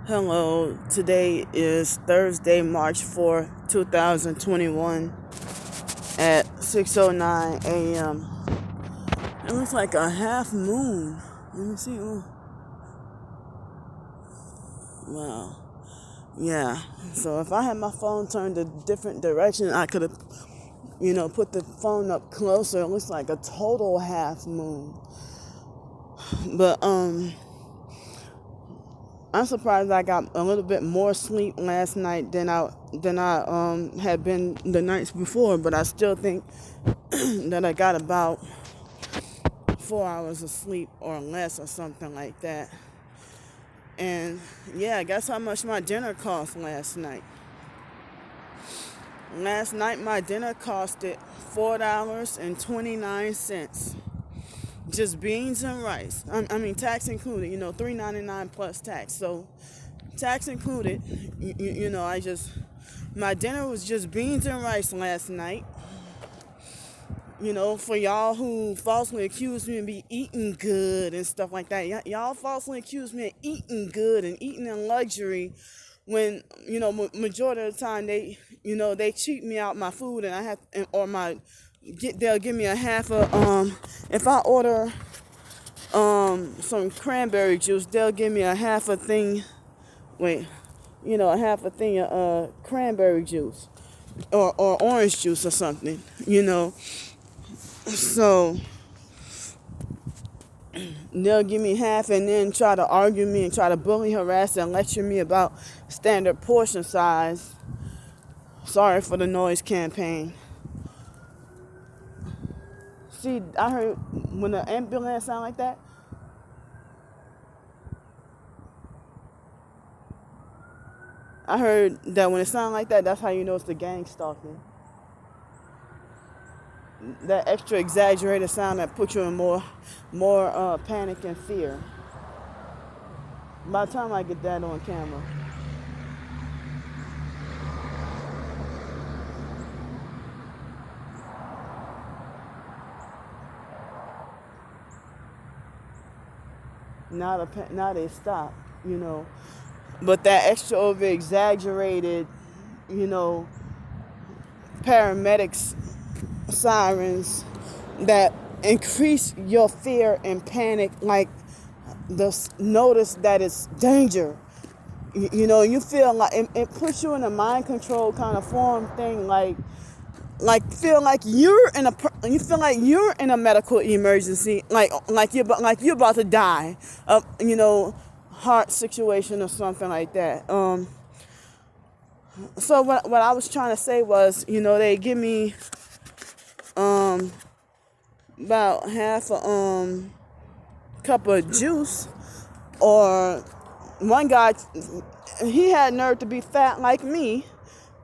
Hello, today is Thursday, March 4th, 2021 at 6:09 a.m. It looks like a half moon. Let me see. Oh, wow. Yeah. So if I had my phone turned a different direction, I could have, put the phone up closer. It looks like a total half moon. But I'm surprised I got a little bit more sleep last night than I had been the nights before, but I still think that I got about 4 hours of sleep or less or something like that. And yeah, guess how much my dinner cost last night? Last night my dinner costed $4.29. Just beans and rice. I mean, tax included, $3.99 plus tax. So tax included, my dinner was just beans and rice last night. For y'all who falsely accuse me of be eating good and stuff like that, y'all falsely accuse me of eating good and eating in luxury when, majority of the time they cheat me out my food and I have, they'll give me a half a, if I order, some cranberry juice, they'll give me a half a thing, a half a thing of, cranberry juice or orange juice or something. So they'll give me half and then try to argue me and try to bully, harass, and lecture me about standard portion size. Sorry for the noise campaign. See, I heard when the ambulance sound like that, I heard that when it sound like that, that's how you know it's the gang stalking. That extra exaggerated sound that puts you in more panic and fear. By the time I get that on camera. Now they stop, But that extra over exaggerated, you know, paramedics sirens that increase your fear and panic, like the notice that it's danger. You feel like it puts you in a mind control kind of form thing, feel like you feel like you're in a medical emergency, like you're about to die of heart situation or something like that. So what I was trying to say was, they give me about half a cup of juice, or one guy, he had nerve to be fat like me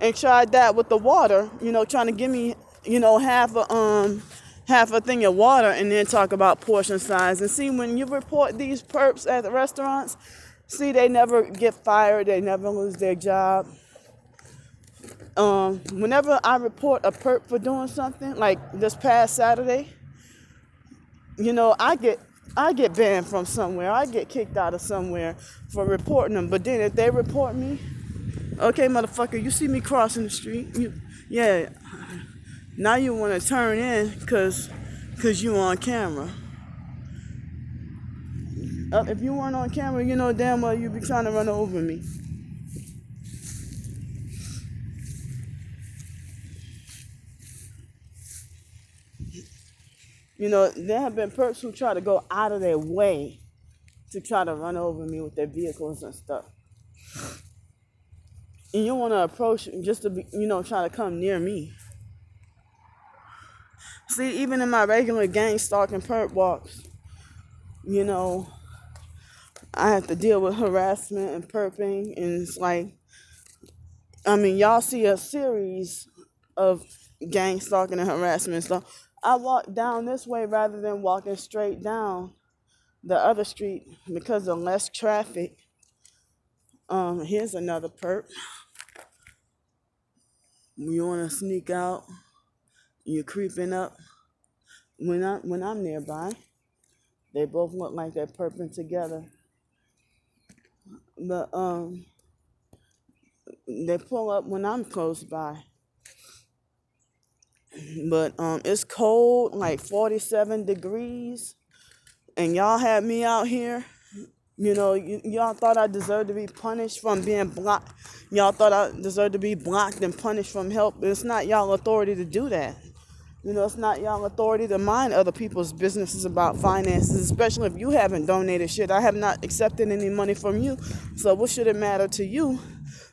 and tried that with the water, trying to give me, half a thing of water and then talk about portion size. And see, when you report these perps at the restaurants, see, they never get fired, they never lose their job. Whenever I report a perp for doing something, like this past Saturday, I get banned from somewhere. I get kicked out of somewhere for reporting them. But then if they report me, okay, motherfucker, you see me crossing the street, yeah, now you want to turn in because you on camera. If you weren't on camera, you know damn well you'd be trying to run over me. There have been perps who try to go out of their way to try to run over me with their vehicles and stuff. And you want to approach just to be, try to come near me. See, even in my regular gang stalking perp walks, I have to deal with harassment and perping. And it's like, y'all see a series of gang stalking and harassment stuff. I walk down this way rather than walking straight down the other street because of less traffic. Here's another perp. You want to sneak out, you're creeping up. When I'm nearby, they both look like they're perping together. but they pull up when I'm close by. But it's cold, like 47 degrees, and y'all had me out here. Y'all thought I deserved to be punished from being blocked. Y'all thought I deserved to be blocked and punished from help. It's not y'all authority to do that. It's not y'all authority to mind other people's businesses about finances, especially if you haven't donated shit. I have not accepted any money from you. So what should it matter to you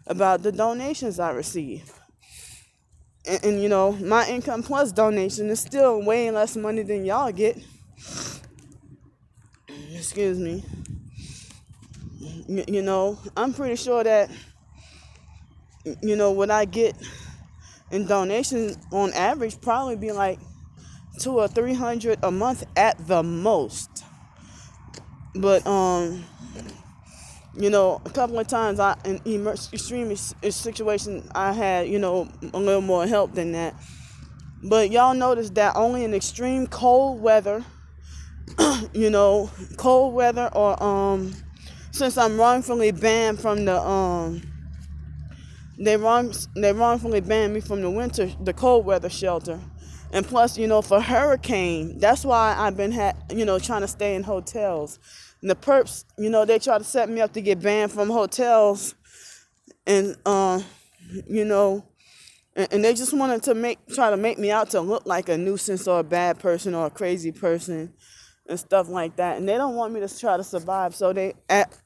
about the donations I receive? And my income plus donation is still way less money than y'all get. Excuse me. I'm pretty sure that, what I get in donations on average probably be like 200 or 300 a month at the most. But a couple of times in extreme situation I had a little more help than that. But y'all notice that only in extreme cold weather, cold weather, or since I'm wrongfully banned from the they wrongfully banned me from the cold weather shelter. And plus, for hurricane, that's why I've been trying to stay in hotels. And the perps, they try to set me up to get banned from hotels, and and they just wanted to try to make me out to look like a nuisance or a bad person or a crazy person and stuff like that. And they don't want me to try to survive, so they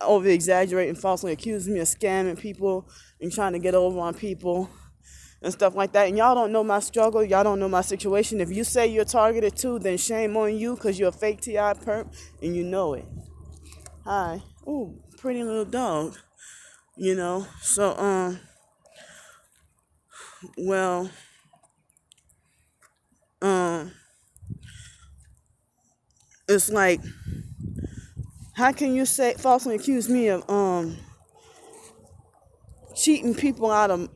over exaggerate and falsely accuse me of scamming people and trying to get over on people and stuff like that. And y'all don't know my struggle. Y'all don't know my situation. If you say you're targeted too, then shame on you, because you're a fake TI perp and you know it. Hi. Ooh, pretty little dog. So, well, it's like, how can you falsely accuse me of cheating people out of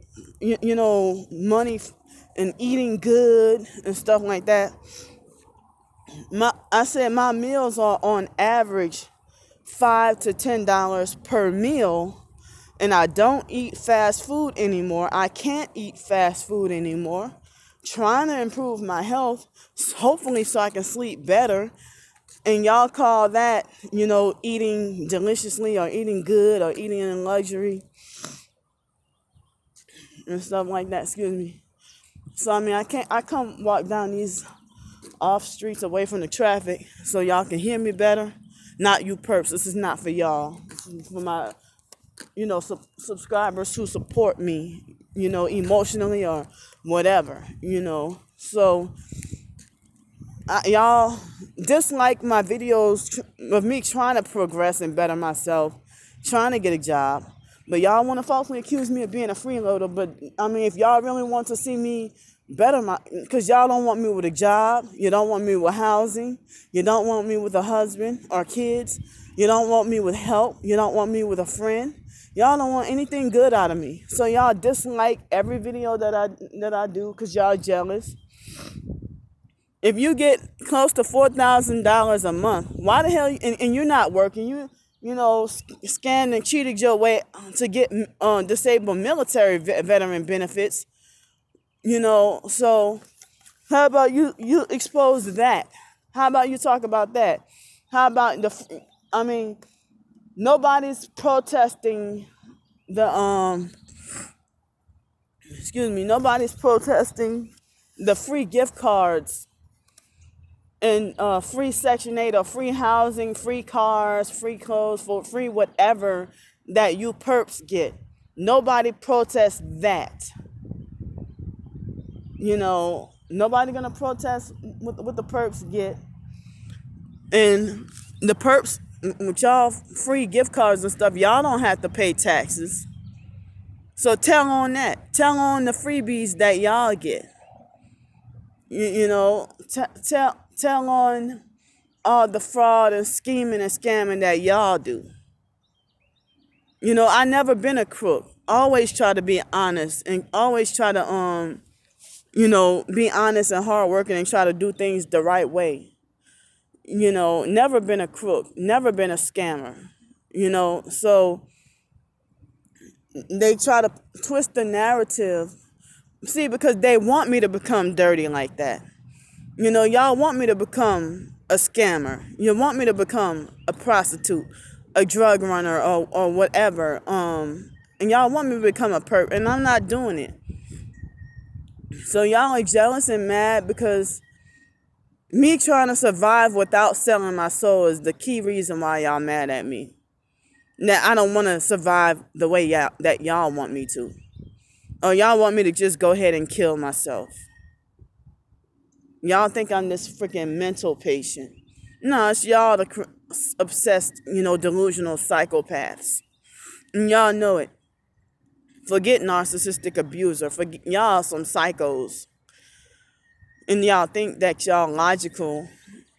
money and eating good and stuff like that? I said my meals are on average $5 to $10 per meal, and I don't eat fast food anymore. I can't eat fast food anymore. Trying to improve my health, hopefully so I can sleep better. And y'all call that, eating deliciously or eating good or eating in luxury and stuff like that. Excuse me. So I come walk down these off streets away from the traffic so y'all can hear me better. Not you perps. This is not for y'all. This is for my, subscribers who support me, emotionally or whatever, So y'all dislike my videos of me trying to progress and better myself, trying to get a job. But y'all want to falsely accuse me of being a freeloader. But if y'all really want to see me better, because y'all don't want me with a job, you don't want me with housing, you don't want me with a husband or kids, you don't want me with help, you don't want me with a friend, y'all don't want anything good out of me. So y'all dislike every video that I do because y'all jealous. If you get close to $4,000 a month, why the hell? And you're not working. You scammed and cheated your way to get disabled military veteran benefits. So how about you expose that? How about you talk about that? How about nobody's protesting nobody's protesting the free gift cards and free Section 8 or free housing, free cars, free clothes, for free whatever that you perps get. Nobody protests that. Nobody gonna protest what the perps get. And the perps, with y'all free gift cards and stuff, y'all don't have to pay taxes. So tell on that. Tell on the freebies that y'all get. Tell on all the fraud and scheming and scamming that y'all do. I never been a crook. Always try to be honest and always try to be honest and hardworking and try to do things the right way. Never been a crook, never been a scammer. So they try to twist the narrative. See, because they want me to become dirty like that. Y'all want me to become a scammer. You want me to become a prostitute, a drug runner, or whatever. And y'all want me to become a perp, and I'm not doing it. So y'all are jealous and mad because me trying to survive without selling my soul is the key reason why y'all mad at me. Now, I don't want to survive the way that y'all want me to. Or y'all want me to just go ahead and kill myself. Y'all think I'm this freaking mental patient. No, it's y'all the obsessed, delusional psychopaths. And y'all know it. Forget narcissistic abuser. Forget y'all some psychos. And y'all think that y'all logical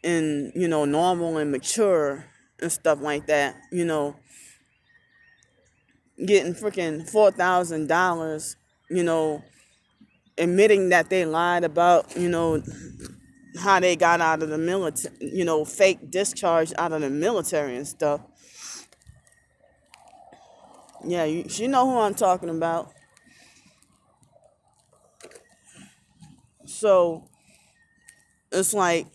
and, normal and mature and stuff like that. Getting freaking $4,000, admitting that they lied about, how they got out of the military, fake discharge out of the military and stuff. Yeah, you know who I'm talking about. So it's like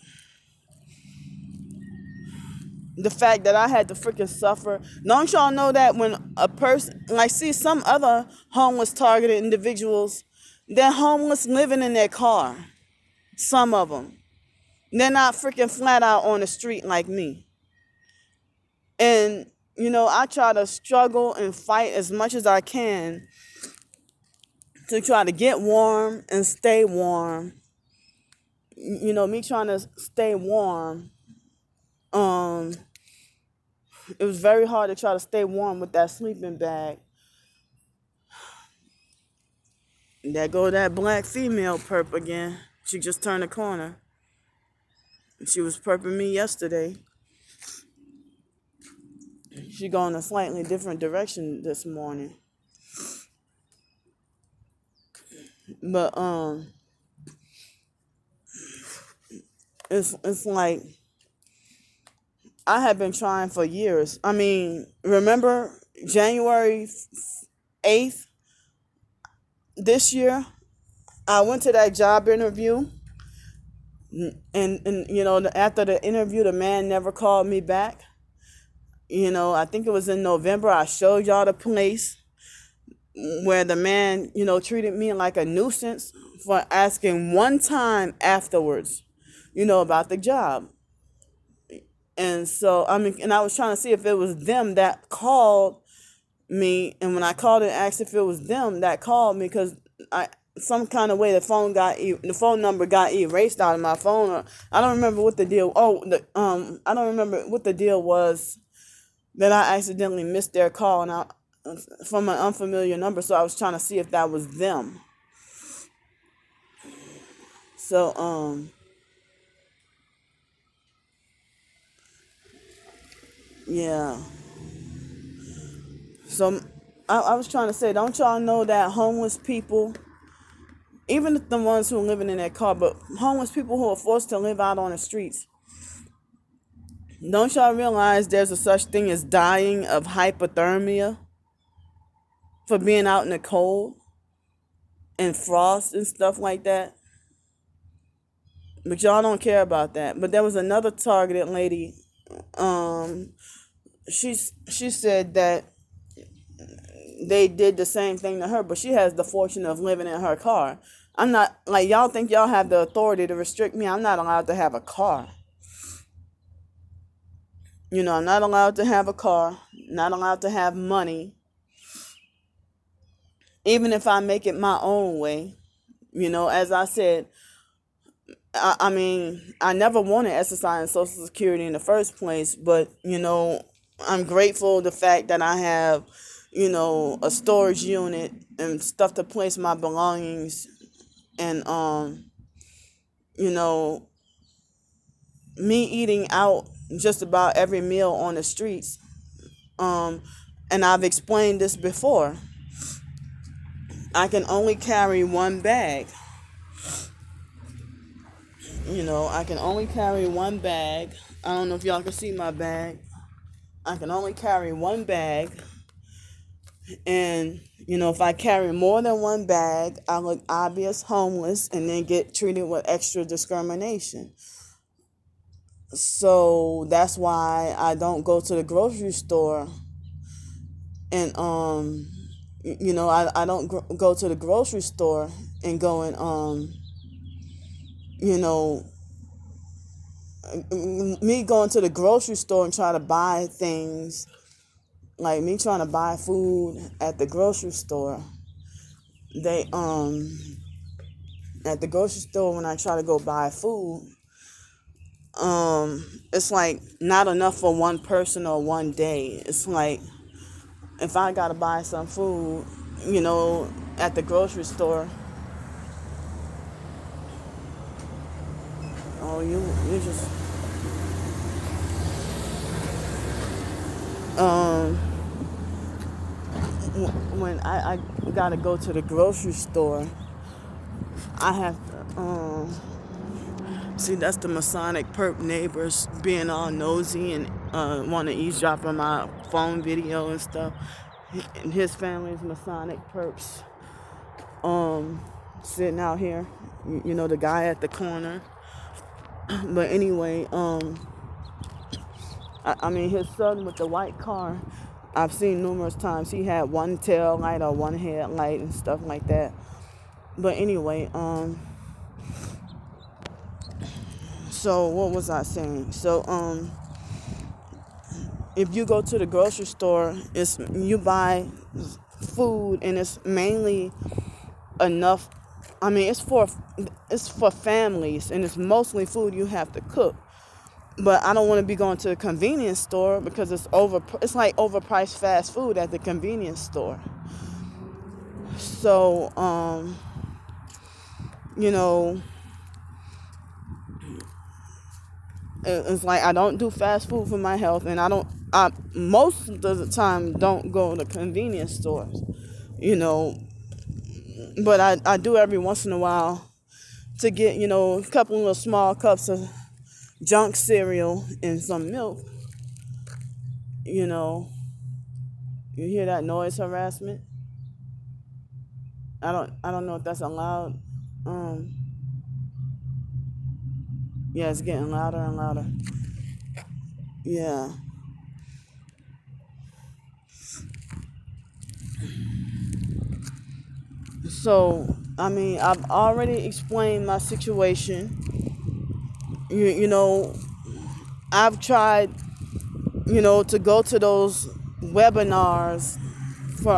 the fact that I had to freaking suffer. Don't y'all know that when a person, see some other homeless targeted individuals, they're homeless living in their car. Some of them. They're not freaking flat out on the street like me. And, I try to struggle and fight as much as I can to try to get warm and stay warm. Me trying to stay warm. It was very hard to try to stay warm with that sleeping bag. There go that black female perp again. She just turned the corner. She was perping me yesterday. She going a slightly different direction this morning. But it's like I have been trying for years. I mean, remember January 8th this year, I went to that job interview, and after the interview, the man never called me back. I think it was in November. I showed y'all the place where the man, treated me like a nuisance for asking one time afterwards, about the job. And so, and I was trying to see if it was them that called me. And when I called and asked if it was them that called me, because some kind of way the phone number got erased out of my phone. Or I don't remember what the deal. I don't remember what the deal was that I accidentally missed their call from an unfamiliar number. So I was trying to see if that was them. So yeah. So I was trying to say, don't y'all know that homeless people, even the ones who are living in their car, but homeless people who are forced to live out on the streets, don't y'all realize there's a such thing as dying of hypothermia for being out in the cold and frost and stuff like that? But y'all don't care about that. But there was another targeted lady. She said that they did the same thing to her, but she has the fortune of living in her car. I'm not, y'all think y'all have the authority to restrict me. I'm not allowed to have a car. I'm not allowed to have a car, not allowed to have money, even if I make it my own way. As I said, I mean, I never wanted SSI and Social Security in the first place, but, I'm grateful the fact that I have, a storage unit and stuff to place my belongings, and, me eating out just about every meal on the streets. And I've explained this before. I can only carry one bag. I can only carry one bag. I don't know if y'all can see my bag. I can only carry one bag. And, if I carry more than one bag, I look obvious homeless and then get treated with extra discrimination. So that's why I don't go to the grocery store. And, I don't go to the grocery store and go and, you know, me going to the grocery store and try to buy things, like me trying to buy food at the grocery store. They, at the grocery store, when I try to go buy food, it's like not enough for one person or one day. It's like if I gotta buy some food, at the grocery store. Oh, you just um when I gotta go to the grocery store, I have to see, that's the Masonic perp neighbors being all nosy and want to eavesdrop on my phone video and stuff. And his family's Masonic perps sitting out here. The guy at the corner. But anyway, I mean, his son with the white car, I've seen numerous times. He had one tail light or one headlight and stuff like that. But anyway, so what was I saying? So, if you go to the grocery store, you buy food and it's mainly enough. I mean, it's for families and it's mostly food you have to cook. But I don't want to be going to a convenience store because it's like overpriced fast food at the convenience store. So, it's like I don't do fast food for my health, and I most of the time don't go to convenience stores, but I do every once in a while to get, a couple of small cups of junk cereal and some milk. You hear that noise harassment? I don't know if that's allowed. Yeah, it's getting louder and louder. Yeah. So, I mean, I've already explained my situation. I've tried, to go to those webinars for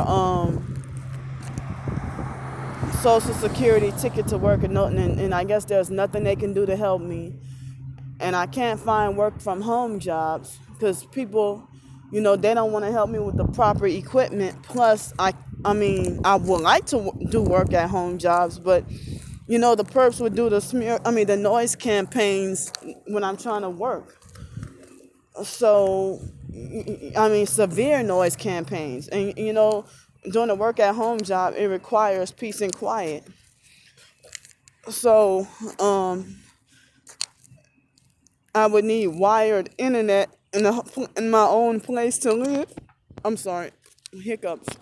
Social Security ticket to work and I guess there's nothing they can do to help me. And I can't find work from home jobs because people, they don't want to help me with the proper equipment. Plus, I would like to do work at home jobs, but the perps would do the noise campaigns when I'm trying to work. So, severe noise campaigns. And, doing a work at home job, it requires peace and quiet. So, I would need wired internet in my own place to live. I'm sorry, hiccups.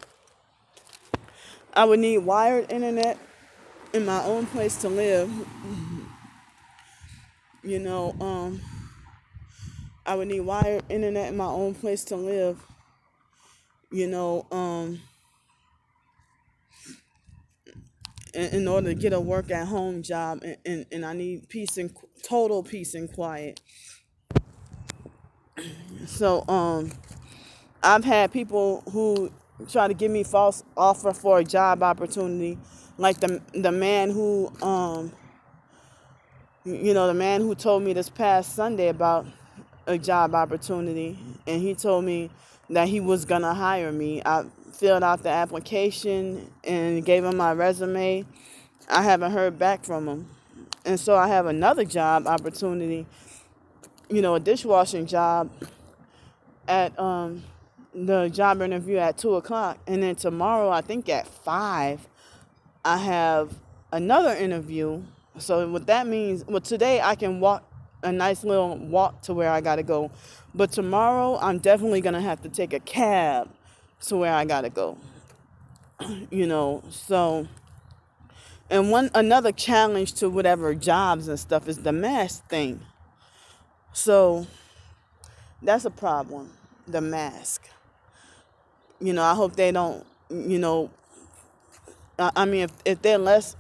I would need wired internet in my own place to live. I would need wired internet in my own place to live. In order to get a work at home job, and I need total peace and quiet. So I've had people who try to give me false offer for a job opportunity, like the man who the man who told me this past Sunday about a job opportunity, and he told me that he was gonna hire me. I filled out the application and gave him my resume. I haven't heard back from him. And so I have another job opportunity, a dishwashing job at the job interview at 2:00. And then tomorrow, I think at 5, I have another interview. So what that means, today I can walk a nice little walk to where I got to go. But tomorrow, I'm definitely going to have to take a cab to where I got to go. So, and another challenge to whatever jobs and stuff is the mask thing. So that's a problem, the mask. I hope they don't, I mean, if they're less,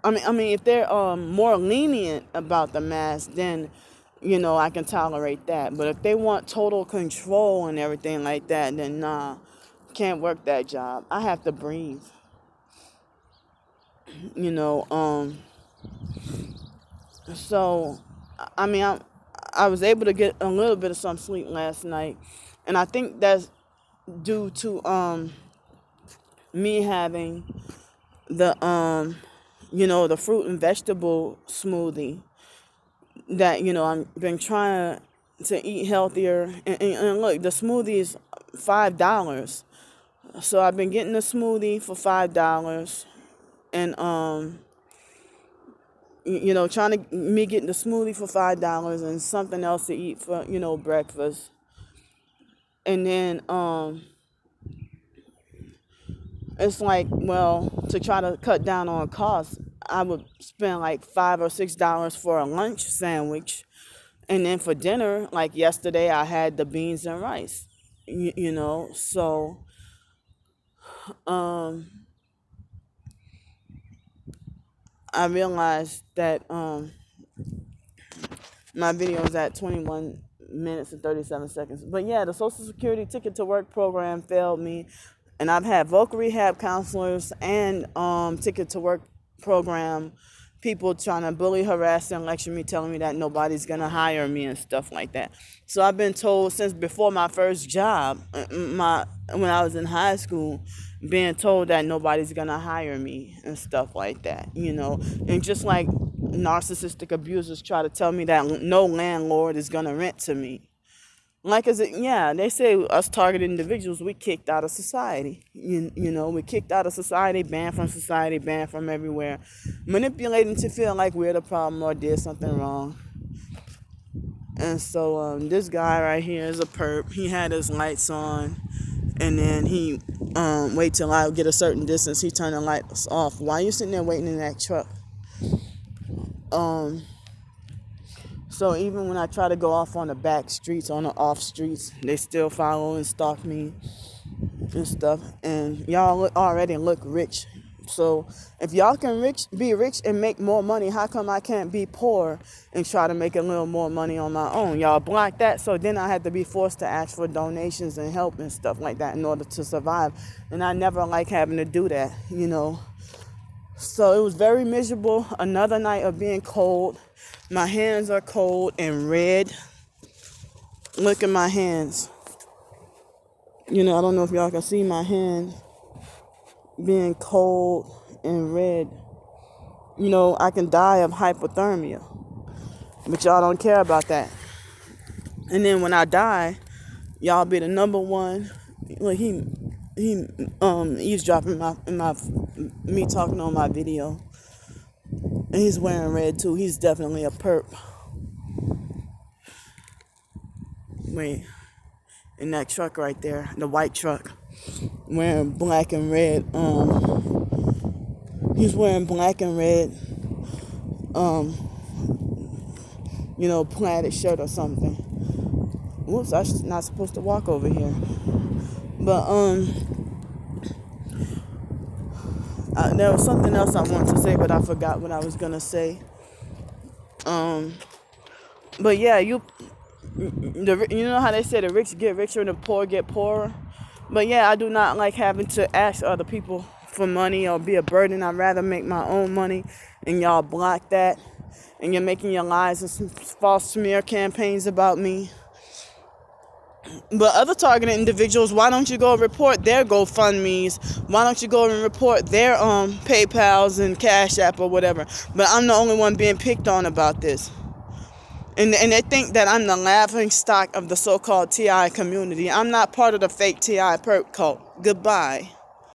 if they're more lenient about the mask, then, I can tolerate that. But if they want total control and everything like that, then nah, can't work that job. I have to breathe. you know um so I was able to get a little bit of some sleep last night, and I think that's due to me having the fruit and vegetable smoothie that I've been trying to eat healthier, and look, the smoothie is $5. So I've been getting the smoothie for $5, and trying to me getting the smoothie for $5 and something else to eat for breakfast, and then it's like, well, to try to cut down on costs, I would spend like $5 or $6 for a lunch sandwich, and then for dinner, like yesterday, I had the beans and rice. So I realized that my video is at 21 minutes and 37 seconds. But yeah, the Social Security Ticket to Work program failed me. And I've had vocal rehab counselors and Ticket to Work program people trying to bully, harass, and lecture me, telling me that nobody's going to hire me and stuff like that. So I've been told since before my first job, when I was in high school, being told that nobody's going to hire me and stuff like that, And just like narcissistic abusers try to tell me that no landlord is going to rent to me. They say us targeted individuals, we kicked out of society. We kicked out of society, banned from society, banned from everywhere, manipulating to feel like we're the problem or did something wrong. And so this guy right here is a perp. He had his lights on, and then he wait till I get a certain distance. He turned the lights off. Why are you sitting there waiting in that truck? So even when I try to go off on the back streets, on the off streets, they still follow and stalk me and stuff. And y'all already look rich. So if y'all can be rich and make more money, how come I can't be poor and try to make a little more money on my own? Y'all block that. So then I had to be forced to ask for donations and help and stuff like that in order to survive. And I never like having to do that, So it was very miserable. Another night of being cold. My hands are cold and red. Look at my hands. I don't know if y'all can see my hands being cold and red. I can die of hypothermia. But y'all don't care about that. And then when I die, y'all be the number one. Look, he eavesdropping me talking on my video. And he's wearing red too. He's definitely a perp. Wait, in that truck right there, the white truck, wearing black and red. He's wearing black and red. Plaid shirt or something. Whoops, I'm not supposed to walk over here. But there was something else I wanted to say, but I forgot what I was gonna say. But yeah, you know how they say the rich get richer and the poor get poorer. But yeah, I do not like having to ask other people for money or be a burden. I'd rather make my own money, and y'all block that, and you're making your lies and some false smear campaigns about me. But other targeted individuals, why don't you go report their GoFundMes? Why don't you go and report their PayPals and CashApp or whatever? But I'm the only one being picked on about this. And they think that I'm the laughing stock of the so-called TI community. I'm not part of the fake TI perp cult. Goodbye.